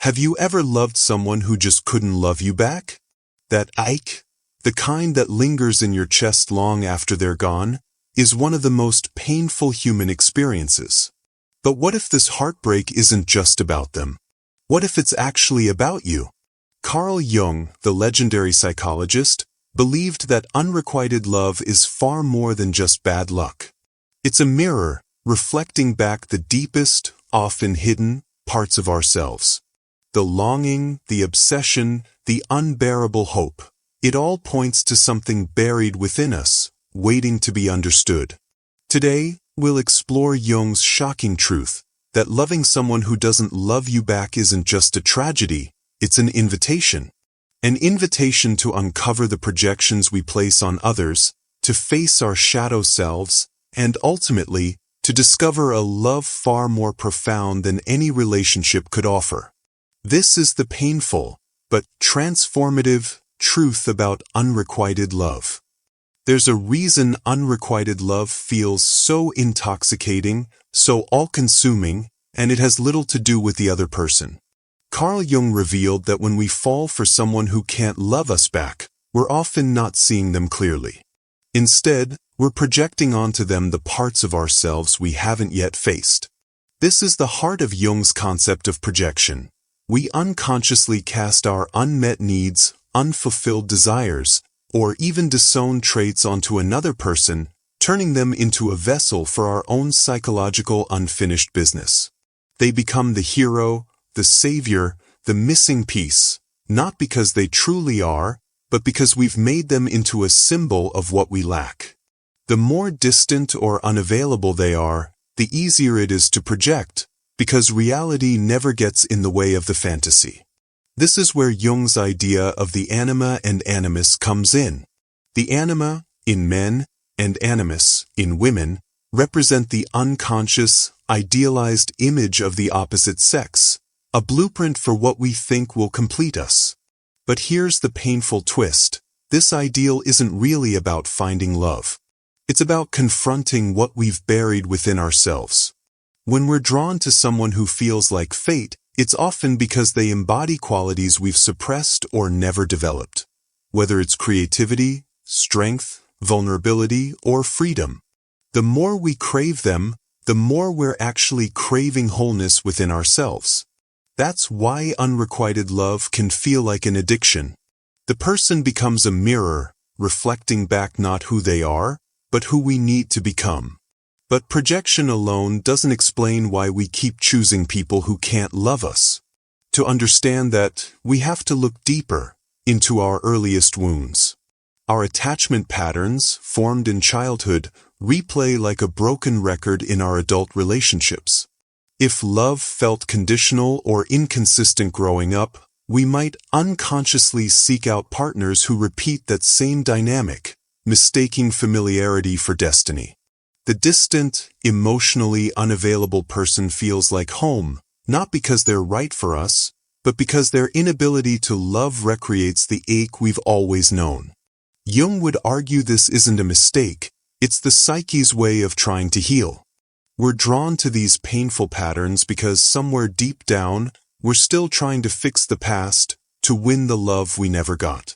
Have you ever loved someone who just couldn't love you back? That ache, the kind that lingers in your chest long after they're gone, is one of the most painful human experiences. But what if this heartbreak isn't just about them? What if it's actually about you? Carl Jung, the legendary psychologist, believed that unrequited love is far more than just bad luck. It's a mirror, reflecting back the deepest, often hidden, parts of ourselves. The longing, the obsession, the unbearable hope. It all points to something buried within us, waiting to be understood. Today, we'll explore Jung's shocking truth, that loving someone who doesn't love you back isn't just a tragedy, it's an invitation. An invitation to uncover the projections we place on others, to face our shadow selves, and ultimately, to discover a love far more profound than any relationship could offer. This is the painful, but transformative, truth about unrequited love. There's a reason unrequited love feels so intoxicating, so all-consuming, and it has little to do with the other person. Carl Jung revealed that when we fall for someone who can't love us back, we're often not seeing them clearly. Instead, we're projecting onto them the parts of ourselves we haven't yet faced. This is the heart of Jung's concept of projection. We unconsciously cast our unmet needs, unfulfilled desires, or even disowned traits onto another person, turning them into a vessel for our own psychological unfinished business. They become the hero, the savior, the missing piece, not because they truly are, but because we've made them into a symbol of what we lack. The more distant or unavailable they are, the easier it is to project, because reality never gets in the way of the fantasy. This is where Jung's idea of the anima and animus comes in. The anima, in men, and animus, in women, represent the unconscious, idealized image of the opposite sex, a blueprint for what we think will complete us. But here's the painful twist. This ideal isn't really about finding love. It's about confronting what we've buried within ourselves. When we're drawn to someone who feels like fate, it's often because they embody qualities we've suppressed or never developed. Whether it's creativity, strength, vulnerability, or freedom. The more we crave them, the more we're actually craving wholeness within ourselves. That's why unrequited love can feel like an addiction. The person becomes a mirror, reflecting back not who they are, but who we need to become. But projection alone doesn't explain why we keep choosing people who can't love us. To understand that, we have to look deeper, into our earliest wounds. Our attachment patterns, formed in childhood, replay like a broken record in our adult relationships. If love felt conditional or inconsistent growing up, we might unconsciously seek out partners who repeat that same dynamic, mistaking familiarity for destiny. The distant, emotionally unavailable person feels like home, not because they're right for us, but because their inability to love recreates the ache we've always known. Jung would argue this isn't a mistake, it's the psyche's way of trying to heal. We're drawn to these painful patterns because somewhere deep down, we're still trying to fix the past, to win the love we never got.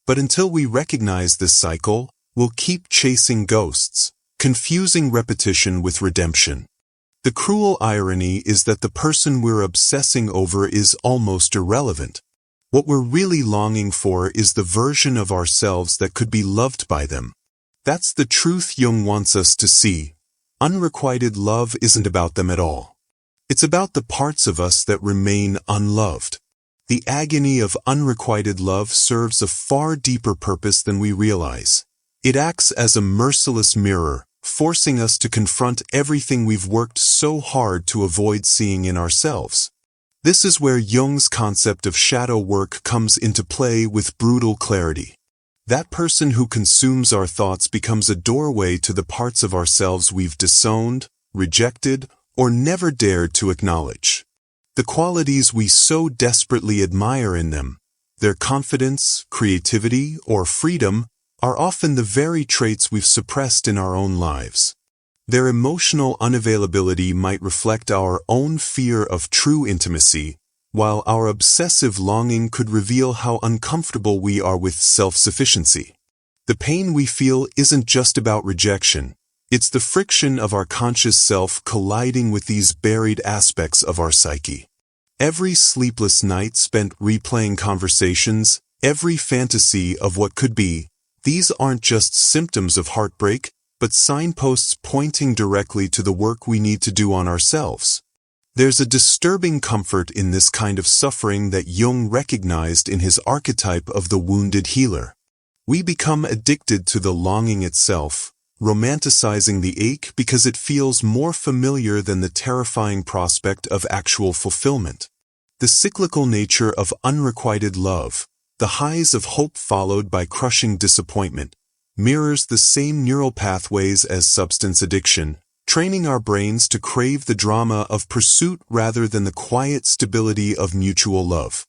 But until we recognize this cycle, we'll keep chasing ghosts, confusing repetition with redemption. The cruel irony is that the person we're obsessing over is almost irrelevant. What we're really longing for is the version of ourselves that could be loved by them. That's the truth Jung wants us to see. Unrequited love isn't about them at all. It's about the parts of us that remain unloved. The agony of unrequited love serves a far deeper purpose than we realize. It acts as a merciless mirror, forcing us to confront everything we've worked so hard to avoid seeing in ourselves. This is where Jung's concept of shadow work comes into play with brutal clarity. That person who consumes our thoughts becomes a doorway to the parts of ourselves we've disowned, rejected, or never dared to acknowledge. The qualities we so desperately admire in them, their confidence, creativity, or freedom, are often the very traits we've suppressed in our own lives. Their emotional unavailability might reflect our own fear of true intimacy, while our obsessive longing could reveal how uncomfortable we are with self-sufficiency. The pain we feel isn't just about rejection. It's the friction of our conscious self colliding with these buried aspects of our psyche. Every sleepless night spent replaying conversations, every fantasy of what could be, these aren't just symptoms of heartbreak, but signposts pointing directly to the work we need to do on ourselves. There's a disturbing comfort in this kind of suffering that Jung recognized in his archetype of the wounded healer. We become addicted to the longing itself, romanticizing the ache because it feels more familiar than the terrifying prospect of actual fulfillment. The cyclical nature of unrequited love, the highs of hope followed by crushing disappointment, mirrors the same neural pathways as substance addiction, training our brains to crave the drama of pursuit rather than the quiet stability of mutual love.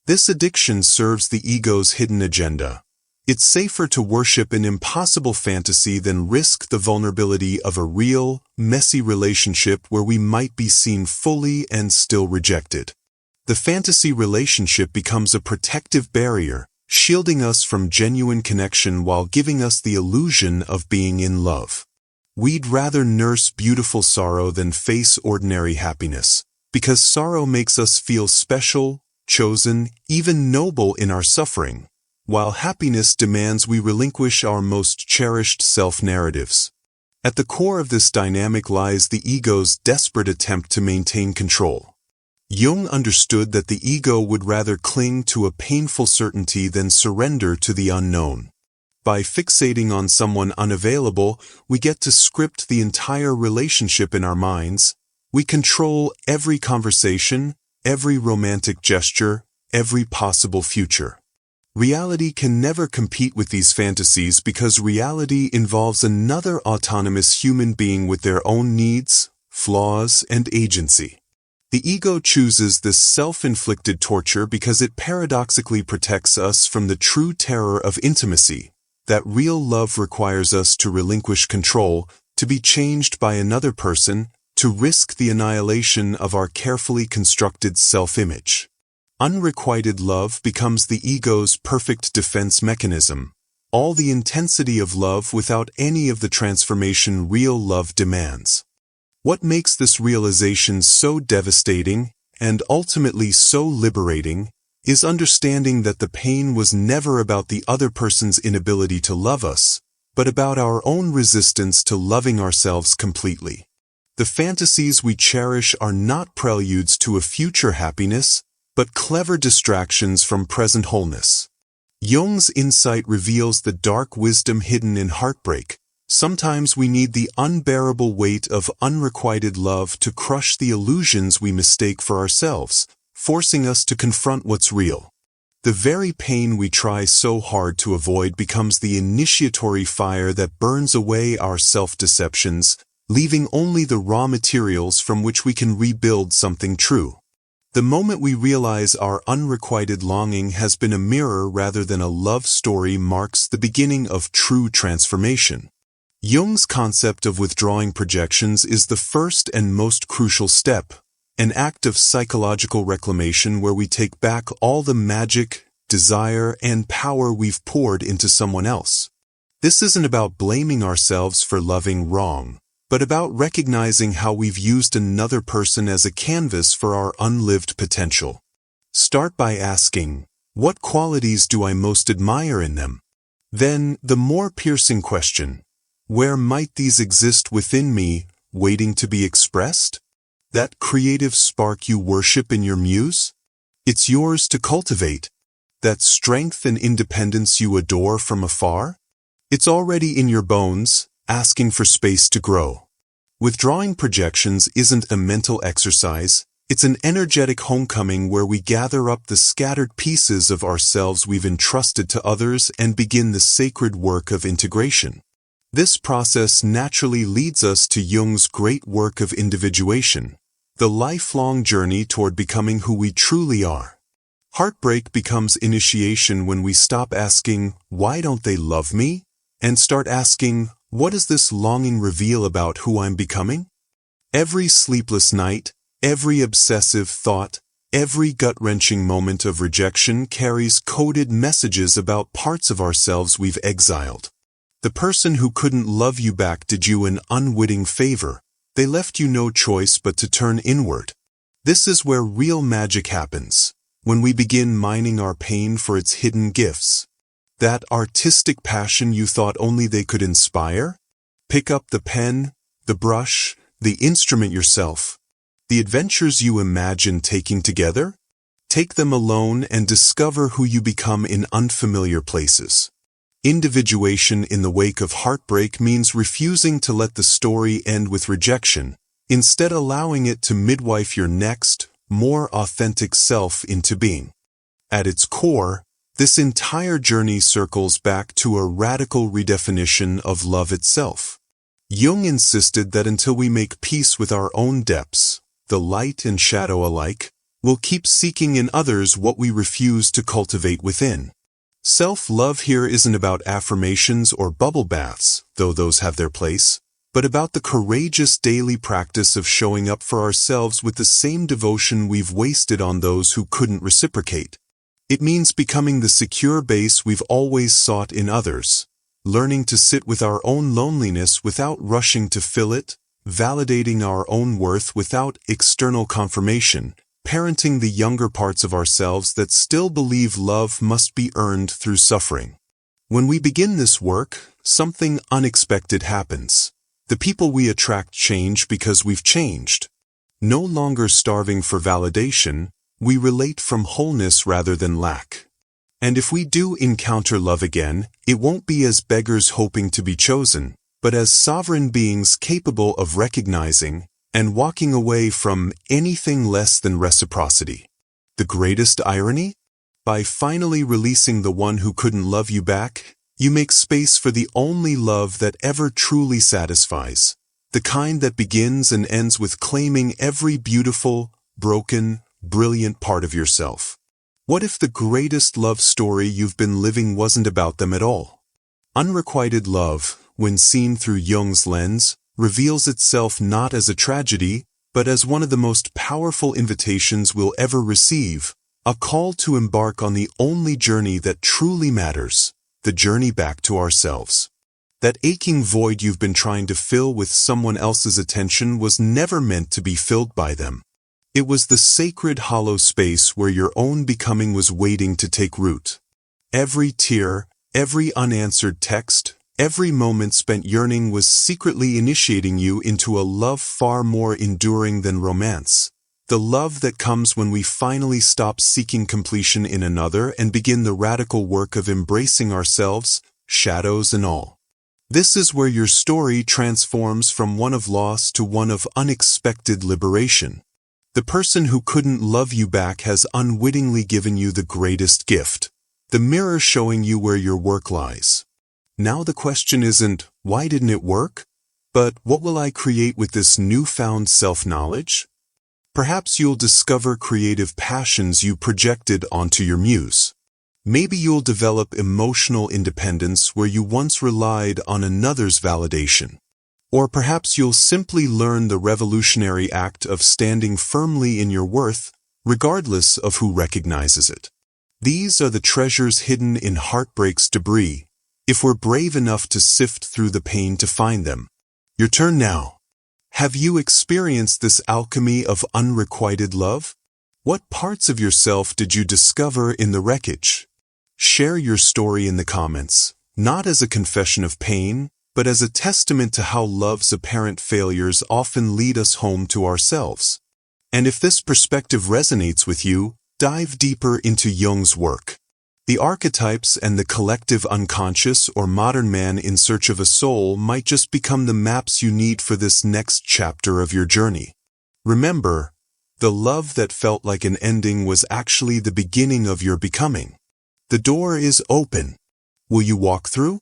This addiction serves the ego's hidden agenda. It's safer to worship an impossible fantasy than risk the vulnerability of a real, messy relationship where we might be seen fully and still rejected. The fantasy relationship becomes a protective barrier, shielding us from genuine connection while giving us the illusion of being in love. We'd rather nurse beautiful sorrow than face ordinary happiness, because sorrow makes us feel special, chosen, even noble in our suffering, while happiness demands we relinquish our most cherished self-narratives. At the core of this dynamic lies the ego's desperate attempt to maintain control. Jung understood that the ego would rather cling to a painful certainty than surrender to the unknown. By fixating on someone unavailable, we get to script the entire relationship in our minds. We control every conversation, every romantic gesture, every possible future. Reality can never compete with these fantasies because reality involves another autonomous human being with their own needs, flaws, and agency. The ego chooses this self-inflicted torture because it paradoxically protects us from the true terror of intimacy, that real love requires us to relinquish control, to be changed by another person, to risk the annihilation of our carefully constructed self-image. Unrequited love becomes the ego's perfect defense mechanism, all the intensity of love without any of the transformation real love demands. What makes this realization so devastating, and ultimately so liberating, is understanding that the pain was never about the other person's inability to love us, but about our own resistance to loving ourselves completely. The fantasies we cherish are not preludes to a future happiness, but clever distractions from present wholeness. Jung's insight reveals the dark wisdom hidden in heartbreak. Sometimes we need the unbearable weight of unrequited love to crush the illusions we mistake for ourselves, forcing us to confront what's real. The very pain we try so hard to avoid becomes the initiatory fire that burns away our self-deceptions, leaving only the raw materials from which we can rebuild something true. The moment we realize our unrequited longing has been a mirror rather than a love story marks the beginning of true transformation. Jung's concept of withdrawing projections is the first and most crucial step, an act of psychological reclamation where we take back all the magic, desire, and power we've poured into someone else. This isn't about blaming ourselves for loving wrong, but about recognizing how we've used another person as a canvas for our unlived potential. Start by asking, what qualities do I most admire in them? Then, the more piercing question, where might these exist within me, waiting to be expressed? That creative spark you worship in your muse? It's yours to cultivate. That strength and independence you adore from afar? It's already in your bones, asking for space to grow. Withdrawing projections isn't a mental exercise, it's an energetic homecoming where we gather up the scattered pieces of ourselves we've entrusted to others and begin the sacred work of integration. This process naturally leads us to Jung's great work of individuation, the lifelong journey toward becoming who we truly are. Heartbreak becomes initiation when we stop asking, "Why don't they love me?" and start asking, "What does this longing reveal about who I'm becoming?" Every sleepless night, every obsessive thought, Every gut-wrenching moment of rejection carries coded messages about parts of ourselves we've exiled. The person who couldn't love you back did you an unwitting favor. They left you no choice but to turn inward. This is where real magic happens, when we begin mining our pain for its hidden gifts. That artistic passion you thought only they could inspire? Pick up the pen, the brush, the instrument yourself. The adventures you imagine taking together? Take them alone and discover who you become in unfamiliar places. Individuation in the wake of heartbreak means refusing to let the story end with rejection, instead allowing it to midwife your next, more authentic self into being. At its core, this entire journey circles back to a radical redefinition of love itself. Jung insisted that until we make peace with our own depths, the light and shadow alike, we'll keep seeking in others what we refuse to cultivate within. Self-love here isn't about affirmations or bubble baths, though those have their place, but about the courageous daily practice of showing up for ourselves with the same devotion we've wasted on those who couldn't reciprocate. It means becoming the secure base we've always sought in others, learning to sit with our own loneliness without rushing to fill it, validating our own worth without external confirmation, parenting the younger parts of ourselves that still believe love must be earned through suffering. When we begin this work, something unexpected happens. The people we attract change because we've changed. No longer starving for validation, we relate from wholeness rather than lack. And if we do encounter love again, it won't be as beggars hoping to be chosen, but as sovereign beings capable of recognizing and walking away from anything less than reciprocity. The greatest irony? By finally releasing the one who couldn't love you back, you make space for the only love that ever truly satisfies, the kind that begins and ends with claiming every beautiful, broken, brilliant part of yourself. What if the greatest love story you've been living wasn't about them at all? Unrequited love, when seen through Jung's lens, reveals itself not as a tragedy, but as one of the most powerful invitations we'll ever receive, a call to embark on the only journey that truly matters, the journey back to ourselves. That aching void you've been trying to fill with someone else's attention was never meant to be filled by them. It was the sacred hollow space where your own becoming was waiting to take root. Every tear, every unanswered text, every moment spent yearning was secretly initiating you into a love far more enduring than romance. The love that comes when we finally stop seeking completion in another and begin the radical work of embracing ourselves, shadows and all. This is where your story transforms from one of loss to one of unexpected liberation. The person who couldn't love you back has unwittingly given you the greatest gift, the mirror showing you where your work lies. Now the question isn't, why didn't it work? But what will I create with this newfound self-knowledge? Perhaps you'll discover creative passions you projected onto your muse. Maybe you'll develop emotional independence where you once relied on another's validation. Or perhaps you'll simply learn the revolutionary act of standing firmly in your worth, regardless of who recognizes it. These are the treasures hidden in heartbreak's debris, if we're brave enough to sift through the pain to find them. Your turn now. Have you experienced this alchemy of unrequited love? What parts of yourself did you discover in the wreckage? Share your story in the comments, not as a confession of pain, but as a testament to how love's apparent failures often lead us home to ourselves. And if this perspective resonates with you, dive deeper into Jung's work. The archetypes and the collective unconscious or modern man in search of a soul might just become the maps you need for this next chapter of your journey. Remember, the love that felt like an ending was actually the beginning of your becoming. The door is open. Will you walk through?